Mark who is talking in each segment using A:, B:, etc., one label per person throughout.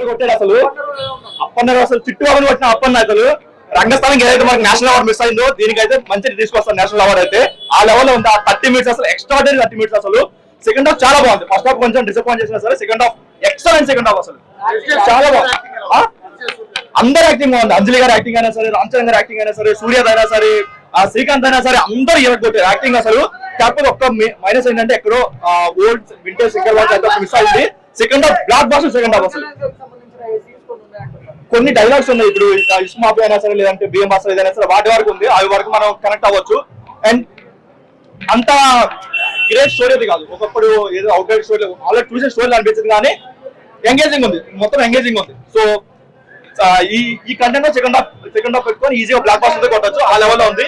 A: కొట్టాడు అసలు. అప్పన్నారు అసలు చిట్టు అవన్నీ కొట్టిన అప్పన్న అసలు. రంగస్థానం ఏదైతే మనకి నేషనల్ అవార్డు మిస్ అయిందో దీనికైతే మంచి తీసుకొస్తాను నేషనల్ అవార్డు అయితే. ఆ లెవెల్ లో ఉంది. ఆ 30 minutes అసలు ఎక్స్ట్రాడినరీ 30 minutes అసలు. సెకండ్ హాఫ్ చాలా బాగుంది. ఫస్ట్ హాఫ్ కొంచెం డిసప్పాయింట్ చేసినా సరే second half excellent. Second half అసలు చాలా బాగుంది. అందరు యాక్టింగ్ బాగుంది. అంజలి గారి యాక్టింగ్ అయినా సరే, రామ్ చరణ్ గారి యాక్టింగ్ అయినా సరే, సూర్యద్ అయినా సరే, శ్రీకాంత్ అయినా సరే అందరూ ఇవ్వకపోతే యాక్టింగ్ అసలు. కాకపోతే ఒక్క మైనస్ ఏంటంటే ఎక్కడో ఓల్డ్ వింటేజ్ సింగల్ వాచ్ అయితే మిస్ అయింది. Second half blockbuster second half అసలు. కొన్ని డైలాగ్స్ ఉన్నాయి ఇప్పుడు ఇస్మాబి అయినా సరే లేదంటే బిఎం బాస్ ఏదైనా సరే వాటి వరకు ఉంది. అవి వరకు మనం కనెక్ట్ అవ్వచ్చు. అండ్ అంత గ్రేట్ స్టోరీ అది కాదు. ఒకప్పుడు ఏదో అవుట్ సైడ్ స్టోరీ ఆల్రెడీ చూసే స్టోరీ అనిపించింది కానీ ఎంగేజింగ్ ఉంది, మొత్తం ఎంగేజింగ్ ఉంది. సో ఈ కంటెంట్ సెకండ్ హాఫ్ పెట్టుకొని ఈజీగా బ్లాక్ బాస్టర్ కొట్టచ్చు. ఆ లెవెల్ లో ఉంది.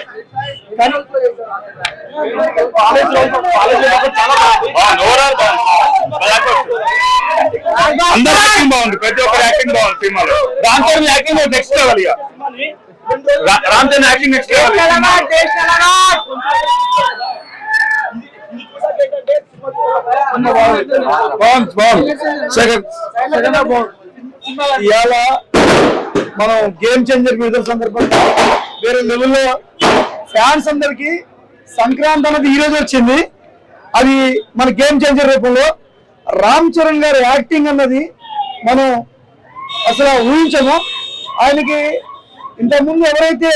B: అందరూ యాక్టింగ్ బాగుంది, ప్రతి ఒక్కరు యాక్టింగ్ బాగుంది సినిమాలో. Ram Charan acting next level. ఇక Ram Charan acting next level.
A: ఇవాళ మనం గేమ్ చేంజర్ విడుదల సందర్భంగా వేరే లెవెల్లో ఫ్యాన్స్ అందరికి సంక్రాంతి అనేది ఈ రోజు వచ్చింది. అది మన గేమ్ చేంజర్ రూపంలో రామ్ చరణ్ గారి యాక్టింగ్ అన్నది మనం అసలు ఊహించము. ఆయనకి ఇంతకుముందు ఎవరైతే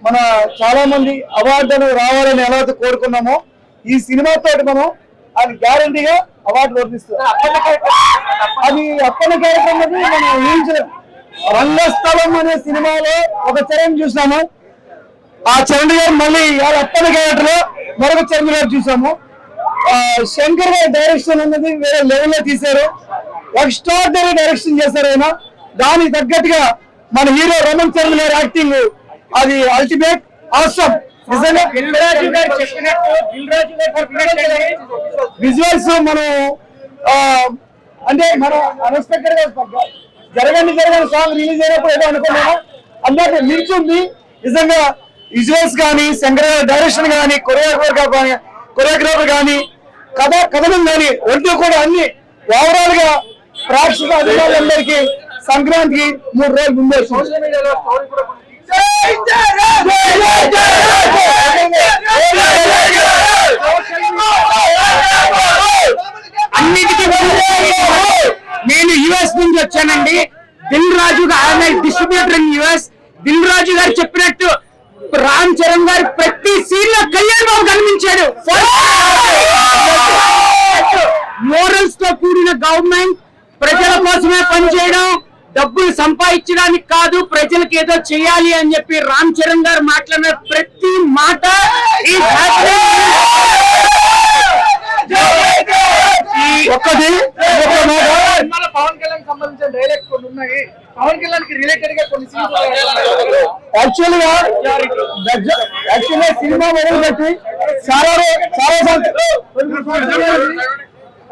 A: మన చాలా మంది అవార్డులు రావాలని ఎలా అయితే కోరుకున్నామో ఈ సినిమాతో మనం ఆయన గ్యారంటీగా అవార్డు వర్తిస్తారు. అది అప్పన్న క్యారెక్టర్ అనేది మనం ఊహించలేము. రంగస్థలం అనే సినిమాలో ఒక చరణ్ చూసాము. ఆ చరణ్ గారు మళ్ళీ వాళ్ళ అప్పన్న క్యారెక్టర్ లో మరొక చరణ్ గారు చూసాము. శంకర్ గారి డైరెక్షన్ అన్నది వేరే లెవెల్లో తీశారు. ఎక్స్ట్రాడినరీ డైరెక్షన్ చేశారు ఆయన. దానికి తగ్గట్టుగా మన హీరో రమణ్ చరణ్ గారి యాక్టింగ్ అది అల్టిమేట్ ఆసమ్. విజువల్స్ మనం అంటే మనం అన్ఎక్స్పెక్టెడ్ గా జరగని సాంగ్ రిలీజ్ అయినప్పుడు ఏదో అనుకున్నాము. అందరికీ మించుంది నిజంగా. విజువల్స్ కానీ, శంకర్ గారి డైరెక్షన్ కానీ, కొరియోగ్రాఫర్ కానీ, కథనం కానీ ఒంటి కూడా అన్ని ఓవరాల్ గా ప్రేక్షక అధికారులందరికీ సంక్రాంతికి 3 రోజులు ముందే సోషల్ మీడియాలో
C: అన్నిటికీ నేను యుఎస్ నుంచి వచ్చానండి. దిల్ రాజు గారు distributor in US. Dil Raju గారు చెప్పినట్టు రామ్ చరణ్ గారు ప్రతి సీన్ లో కళ్యాణ్ బాబు కనిపించాడు. మోరల్స్ తో కూడిన గవర్నమెంట్, ప్రజల కోసమే పనిచేయడం, డబ్బులు సంపాదించడానికి కాదు, ప్రజలకు ఏదో చేయాలి అని చెప్పి రామ్ చరణ్ గారు మాట్లాడిన ప్రతి మాట
A: ఒక్కటి
D: పవన్ కళ్యాణ్ సంబంధించిన డైలాగ్స్ కొన్ని ఉన్నాయి. పవన్ కళ్యాణ్ కి రిలేటెడ్ గా కొన్ని సీన్స్
A: యాక్చువల్గా సినిమా మొదలుపెట్టి చాలా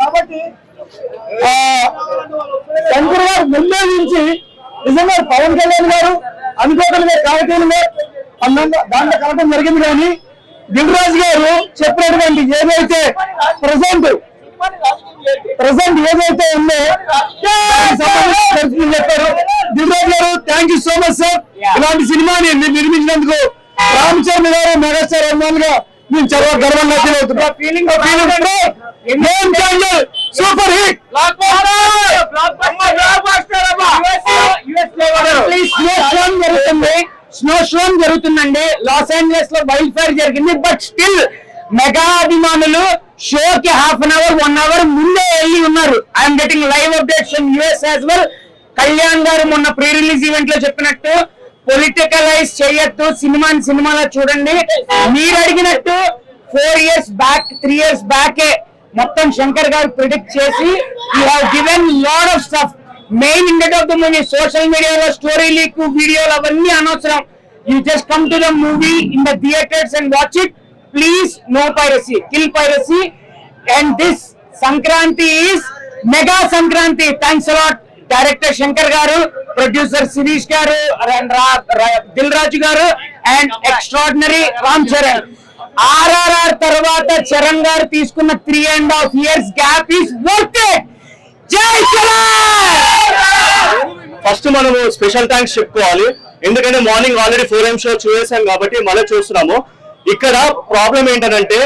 A: కాబట్టి శంకర్ గారు ముందే నుంచి నిజంగా పవన్ కళ్యాణ్ గారు అనుకోకుండా కార్యక్రమంలో దాంట్లో కలపడం జరిగింది. కానీ దిల్ రాజు గారు చెప్పినటువంటి ఏదైతే ప్రజెంట్ ఏదైతే ఉందో చెప్పారు. దిల్ రాజు గారు thank you so much sir. ఇలాంటి సినిమాని నిర్మించినందుకు రామ్ చరణ్ గారు మెగాస్టార్ అభిమాన్ గా నేను చాలా గర్వంగా ఫీల్ అవుతున్నా. సూపర్ హిట్
C: స్నో స్టోమ్ జరుగుతుందండి. లాస్ ఏంజలస్ లో వైల్డ్ ఫైర్ జరిగింది. బట్ స్టిల్ మెగా అభిమానులు షోకి 1/2 hour 1 hour ముందే వెళ్ళి ఉన్నారు. I'm getting live updates from US as well. Kalyan గారు మొన్న ప్రీ రిలీజ్ ఈవెంట్ లో చెప్పినట్టు పొలిటికలైజ్ చేయొద్దు, సినిమాలో చూడండి. మీరు అడిగినట్టు 4 years బ్యాక్ 3 years బ్యాకే మొత్తం శంకర్ గారు ప్రిడిక్ట్ చేసి you have given lot of stuff. Main intent of the movie social మీడియాలో స్టోరీ లీక్ వీడియోలు అవన్నీ అనవసరం. You just come to the movie in the theatres and watch it. Please no piracy, kill piracy. And this Sankranti is mega Sankranti. Thanks a lot director Shankar garu, producer Shirish garu, Dil Raju garu and extraordinary Ram Charan. RRR తర్వాత చరణ్ గారు తీసుకున్న 3.5 years gap is worth it. జై Charan.
B: First మనము special thanks చెప్పుకోవాలి. ఎందుకంటే morning already 4am show చూసాం కాబట్టి మళ్ళీ చూస్తున్నాము. ఇక్కడ ప్రాబ్లం ఏంటంటే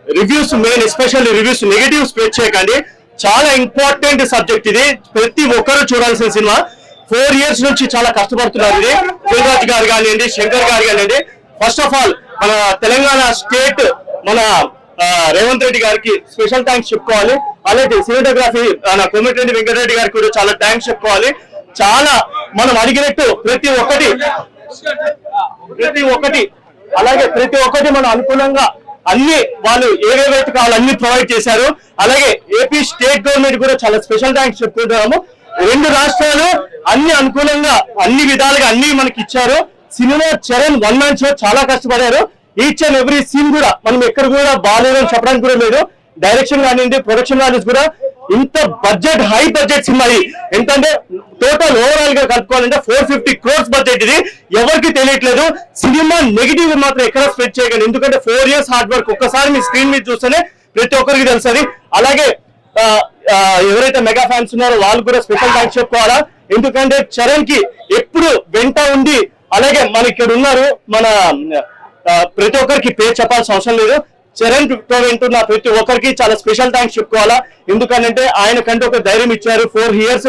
B: reviews, main especially reviews negative spread చేయకండి. చాలా ఇంపార్టెంట్ సబ్జెక్ట్ ఇది, ప్రతి ఒక్కరు చూడాల్సిన సినిమా. 4 years నుంచి చాలా కష్టపడుతున్నారు. ఇది దిల్రాజ్ గారు కానివ్వండి, శంకర్ గారు కానివ్వండి. ఫస్ట్ ఆఫ్ ఆల్ మన తెలంగాణ స్టేట్ మన రేవంత్ రెడ్డి గారికి స్పెషల్ థ్యాంక్స్ చెప్పుకోవాలి. అలాగే సినిమాటోగ్రఫీ మన కోమటిరెడ్డి వెంకటరెడ్డి గారికి కూడా చాలా థ్యాంక్స్ చెప్పుకోవాలి. చాలా మనం అడిగినట్టు ప్రతి ఒక్కటి అలాగే ప్రతి ఒక్కటి మనం అనుకూలంగా అన్ని వాళ్ళు ఏవేవైతే కావాలి అన్ని ప్రొవైడ్ చేశారు. అలాగే ఏపీ స్టేట్ గవర్నమెంట్ కూడా చాలా స్పెషల్ థ్యాంక్స్ చెప్పుకుంటున్నాము. 2 రాష్ట్రాలు అన్ని అనుకూలంగా అన్ని విధాలుగా అన్ని మనకి ఇచ్చారు. సినిమా చరణ్ 1 man షో చాలా కష్టపడారు. ఈచ్ అండ్ ఎవ్రీ సీన్ కూడా మనం ఎక్కడ కూడా బాగాలేదని చెప్పడానికి కూడా లేదు. డైరెక్షన్ కానివ్వండి, ప్రొడక్షన్ వాల్యూస్ కూడా ఇంత బడ్జెట్, హై బడ్జెట్ సినిమా. ఏంటంటే టోటల్ ఓవరాల్ గా కలుపుకోవాలంటే 450 crores బడ్జెట్. ఇది ఎవరికి తెలియట్లేదు. సినిమా నెగిటివ్ మాత్రం ఎక్కడ స్ప్రెడ్ చేయకండి. ఎందుకంటే 4 years హార్డ్ వర్క్ ఒక్కసారి మీ స్క్రీన్ మీద చూస్తేనే ప్రతి ఒక్కరికి తెలుస్తుంది. అలాగే ఎవరైతే మెగా ఫ్యాన్స్ ఉన్నారో వాళ్ళు కూడా స్పెషల్ థ్యాంక్స్ చెప్పుకోవాలా. ఎందుకంటే చరణ్ కి ఎప్పుడు వెంట ఉండి, అలాగే మన ఇక్కడ ఉన్నారు మన ప్రతి ఒక్కరికి పేరు చెప్పాల్సిన అవసరం లేదు. చరణ్ తో వింటున్న ప్రతి ఒక్కరికి చాలా స్పెషల్ థ్యాంక్స్ చెప్పుకోవాలా. ఎందుకంటే ఆయన కంటే ఒక ధైర్యం ఇచ్చారు. 4 years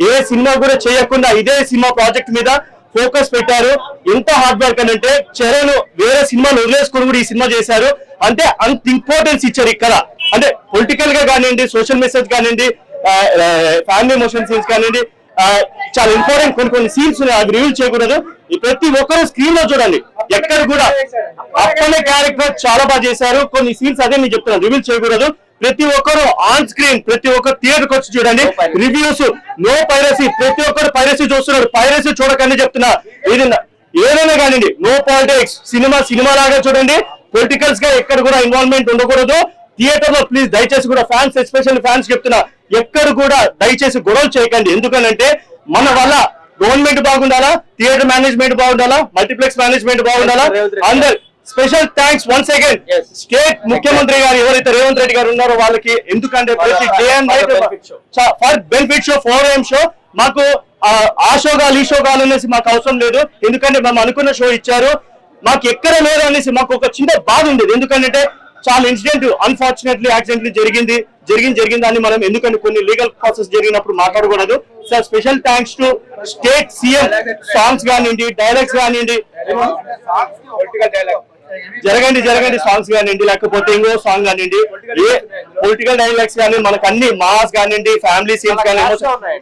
B: ఏ సినిమా కూడా చేయకుండా ఇదే సినిమా ప్రాజెక్ట్ మీద ఫోకస్ పెట్టారు. ఎంత హార్డ్ వర్క్ అంటే చరణ్ వేరే సినిమాలు వదిలేసుకొని కూడా ఈ సినిమా చేశారు. అంటే అంత ఇంపార్టెన్స్ ఇచ్చారు ఇక్కడ. అంటే పొలిటికల్ గా కానివ్వండి, సోషల్ మెసేజ్ కానివ్వండి, ఫ్యామిలీ ఎమోషన్ సీన్స్ కానివ్వండి, చాలా ఇంపార్టెంట్ కొన్ని సీన్స్ అది రివీల్ చేయకూడదు. ప్రతి ఒక్కరు స్క్రీన్ లో చూడండి. ఎక్కడ కూడా అప్పనే క్యారెక్టర్ చాలా బాగా చేశారు. కొన్ని సీన్స్ అదే నేను చెప్తున్నాను, రివీల్ చేయకూడదు. ప్రతి ఒక్కరు ఆన్ స్క్రీన్, ప్రతి ఒక్కరు థియేటర్కి వచ్చి చూడండి. రివ్యూస్ నో పైరసీ, ప్రతి ఒక్కరు పైరసీ చూస్తున్నారు. పైరసీ చూడకండి చెప్తున్నా. ఇది ఏదైనా కానివ్వండి, నో పాలిటిక్స్. సినిమా లాగా చూడండి. పొలిటికల్స్ గా ఎక్కడ కూడా ఇన్వాల్వ్మెంట్ ఉండకూడదు. థియేటర్ లో ప్లీజ్ దయచేసి కూడా ఫ్యాన్స్, ఎస్పెషల్లీ ఫ్యాన్స్ చెప్తున్నా, ఎక్కడ కూడా దయచేసి గొడవలు చేయకండి. ఎందుకంటే మన వల్ల గవర్నమెంట్ బాగుండాలా, థియేటర్ మేనేజ్మెంట్ బాగుండాలా, మల్టీప్లెక్స్ మేనేజ్మెంట్ బాగుండాలా. అందరు special thanks once again state ముఖ్యమంత్రి గారు ఎవరైతే రేవంత్ రెడ్డి గారు ఉన్నారో వాళ్ళకి. ఎందుకంటే ప్రతి day and night for benefit show, 4am show మాకు ఆ షో కాదు ఈ షో కాదు అనేసి మాకు అవసరం లేదు. ఎందుకంటే మేము అనుకున్న షో ఇచ్చారు. మాకు ఎక్కడ లేదు అనేసి మాకు ఒక చిన్న బాధ ఉండేది. ఎందుకంటే చాలా ఇన్సిడెంట్ అన్ఫార్చునేట్లీ యాక్సిడెంట్లీ జరిగింది అని మనం, ఎందుకంటే కొన్ని లీగల్ ప్రాసెస్ జరిగినప్పుడు మాట్లాడకూడదు. Sir special thanks to state CM. Songs కానివ్వండి, డైలాగ్స్ కానివ్వండి, జరగండి సాంగ్స్ కానివ్వండి, లేకపోతే ఇంకో సాంగ్ కానివ్వండి, ఏ పొలిటికల్ డైలాగ్స్ కానీ మనకు అన్ని మాస్ కానివ్వండి, ఫ్యామిలీ సీన్స్ కానీ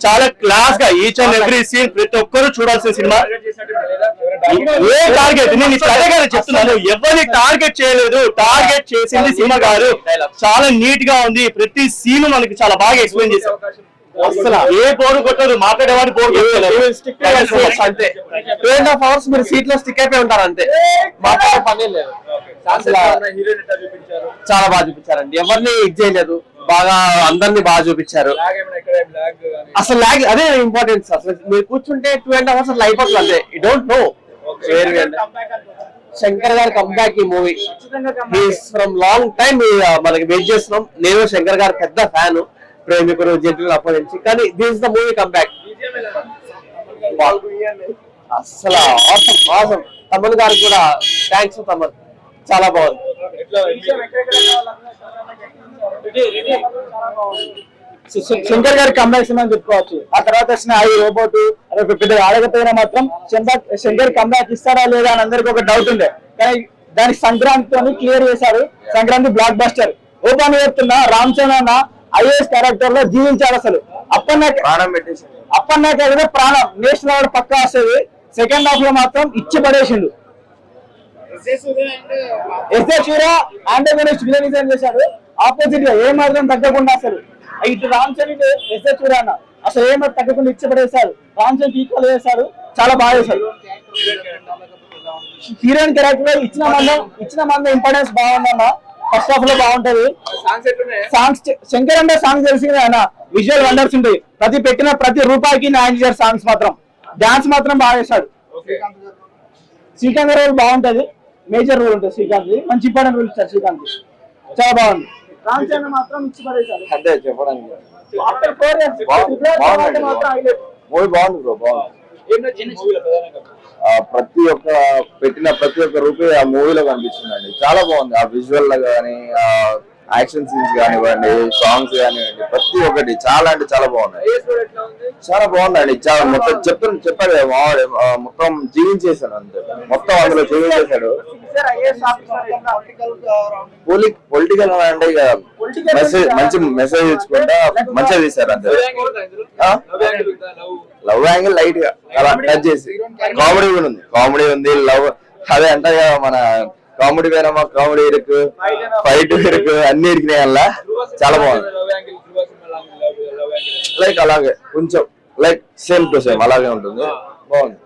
B: చాలా క్లాస్ గా ఈచ్ అండ్ ఎవ్రీ సీన్ ప్రతి ఒక్కరు చూడాల్సిన సినిమా. ఏ టార్గెట్ నేను ఇప్పుడు అదే కదా చెప్తున్నాను, ఎవరిని టార్గెట్ చేయలేదు. టార్గెట్ చేసింది సినిమా గారు. చాలా నీట్ గా ఉంది. ప్రతి సీన్ మనకి చాలా బాగా ఎక్స్ప్లెయిన్ చేశారు. అసలు ఏ బోర్డు కొట్టదు, మాట్లాడేవాడి బోర్డు అంతే. 2.5 hours మీరు సీట్ లో స్టిక్ అయిపోయి ఉంటారు అంతే, మాట్లాడే పని లేదు. చాలా బాగా చూపించారండి, ఎవరిని ఇది చేయలేదు, బాగా అందరినీ బాగా చూపించారు. అసలు లాగ్ అదే ఇంపార్టెన్స్. అసలు మీరు కూర్చుంటే 2.5 hours అట్లా అయిపోతుంది అంతే. You don't know. శంకర్ గారి కంబ్యాక్ ఈ మూవీ ఫ్రమ్ లాంగ్ టైమ్ మనకి వెయిట్ చేస్తున్నాం. నేను శంకర్ గారు పెద్ద ఫ్యాన్, ప్రేమికుడు, జంతువులు అప్పటి నుంచి. కానీ this is the movie comeback. అసలు ఆసం. తమన్ గారికి కూడా థ్యాంక్స్. తమన్ చాలా బాగుంది.
A: శంకర్ గారి కంబ్యాక్ సినిమా చెప్పుకోవచ్చు. ఆ తర్వాత వచ్చిన ఐ రోబోట్ అదొక పెద్ద ఆడకపోయినా మాత్రం శంకర్ కంబ్యాక్ ఇస్తారా లేదా అని అందరికి ఒక డౌట్ ఉండే. కానీ దానికి సంక్రాంతితో క్లియర్ చేశారు. Sankranti block buster. ఓపెన్ చెప్తున్నా, రామ్ చరణ్ ఐఏఎస్ క్యారెక్టర్ లో జీవించాడు. అసలు అప్పన్నాక ప్రాణం నేషనల్ అవార్డు పక్కా వస్తుంది. సెకండ్ హాఫ్ లో మాత్రం ఇచ్చి పడేసిండు. ఎస్ఏ సూర్య యాంటగోనిస్ట్ విలనిజం చేశాడు. ఆపోజిట్ గా ఏ మాత్రం తగ్గకుండా అసలు ఇటు రామ్ చరణ్ ఎస్ఏ సూర్య అన్న అసలు ఏమాత్రం తగ్గకుండా ఇచ్చి పడేశారు. రామ్ చరణ్ ఈక్వల్ చేశారు, చాలా బాగా చేశారు. హీరోయిన్ క్యారెక్టర్ లో ఇచ్చిన మంది ఇంపార్టెన్స్ బాగుందన్న. ఫస్ట్ హాఫ్ లో బాగుంటది. సాంగ్స్ శంకర్ అంటే సాంగ్స్ తెలిసింది ఆయన, విజువల్ వండర్స్ ఉంటాయి. ప్రతి రూపాయికి న్యాయం చేశారు. సాంగ్స్ మాత్రం, డాన్స్ మాత్రం బాగా చేశాడు. శ్రీకాంత్ రోల్ బాగుంటది, మేజర్ రోల్ ఉంటుంది శ్రీకాంత్. మంచి ఇంపార్టెంట్ రోల్ ఇచ్చారు శ్రీకాంత్, చాలా బాగుంది. రామ్ చరణ్ మాత్రం ఇచ్చి పడేశారు.
E: మూవీ బాగుంది బ్రో, బాగుంది.
D: ఏం నచ్చింది మూవీలో ప్రధానంగా?
E: ప్రతి ఒక్క పెట్టిన ప్రతి ఒక్క రూపాయి ఆ మూవీలో కనిపిస్తుందండి. చాలా బాగుంది. ఆ విజువల్ కానీ, ఆ యాక్షన్ సీన్స్ కానివ్వండి, సాంగ్స్ కానివ్వండి, ప్రతి ఒక్కటి చాలా అంటే చాలా బాగున్నాయి.
D: ఐఎస్ రోడ్ ఎట్లా ఉంది?
E: చాలా బాగుందండి. చాలా మొత్తం చెప్పారు కదా మావాడు, మొత్తం జీవించేశాడు అంతే, మొత్తం అందులో జీవించేశాడు.
D: సార్ ఐఏఎస్ ఆఫీసర్
E: పొలిటికల్ అంటే ఇక మెసేజ్, మంచి మెసేజ్ ఇచ్చుకుంటా మంచిగా తీశారు అంతే. లవ్ యాంగిల్ లైట్ గా అలా టచ్ చేసి, కామెడీ కూడా ఉంది, కామెడీ ఉంది, లవ్ అదే అంటే మన కామెడీ వేరమ్మా, కామెడీ ఇరుకు, ఫైట్ ఇరుకు, అన్ని ఇరికినాయి అలా. చాలా బాగుంది. లైక్ అలాగే కొంచెం లైక్ సేమ్ టు సేమ్ అలాగే ఉంటుంది. బాగుంది.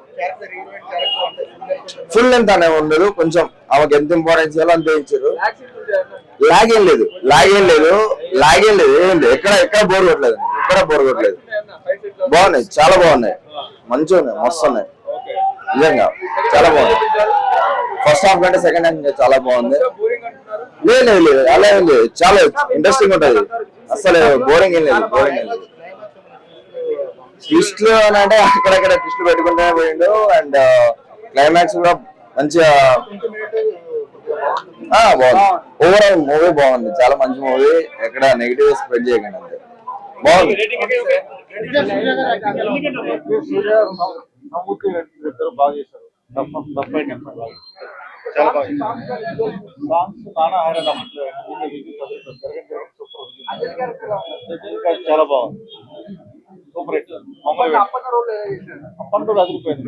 E: ఫుల్ లెంత్ అనే ఉండదు, కొంచెం ఆమెకు ఎంత ఇంపార్టెన్స్ ఇవ్వాలో అంతే ఇచ్చారు. లాగ్ ఏం లేదు, ఏం లేదు, ఎక్కడ బోర్ కొట్టలేదు, బాగున్నాయి, చాలా బాగున్నాయి, మంచిగా ఉన్నాయి, మస్తు ఉన్నాయి, నిజంగా చాలా బాగుంది. ఫస్ట్ హాఫ్ కంటే సెకండ్ హాఫ్ చాలా బాగుంది. లేదు అలా ఏం లేదు, చాలా ఇంట్రెస్టింగ్ ఉంటది, అసలు బోరింగ్ ఏం లేదు. ట్విస్ట్లు అంటే అక్కడక్కడ ట్విస్ట్లు పెట్టుకుంటూనే పోయిండు. అండ్ క్లైమాక్స్ కూడా మంచిగా బాగుంది. ఓవరాల్ మూవీ బాగుంది, చాలా మంచి మూవీ. ఎక్కడ నెగిటివ్ స్ప్రెడ్ చేయకండి అంతే, బాగుంది.
F: బాగా చేశారు, చాలా బాగా సాంగ్స్ నానా హైరాణ, చాలా బాగుంది, సూపర్ హిట్. అప్పటి రోజు అదిరిపోయింది.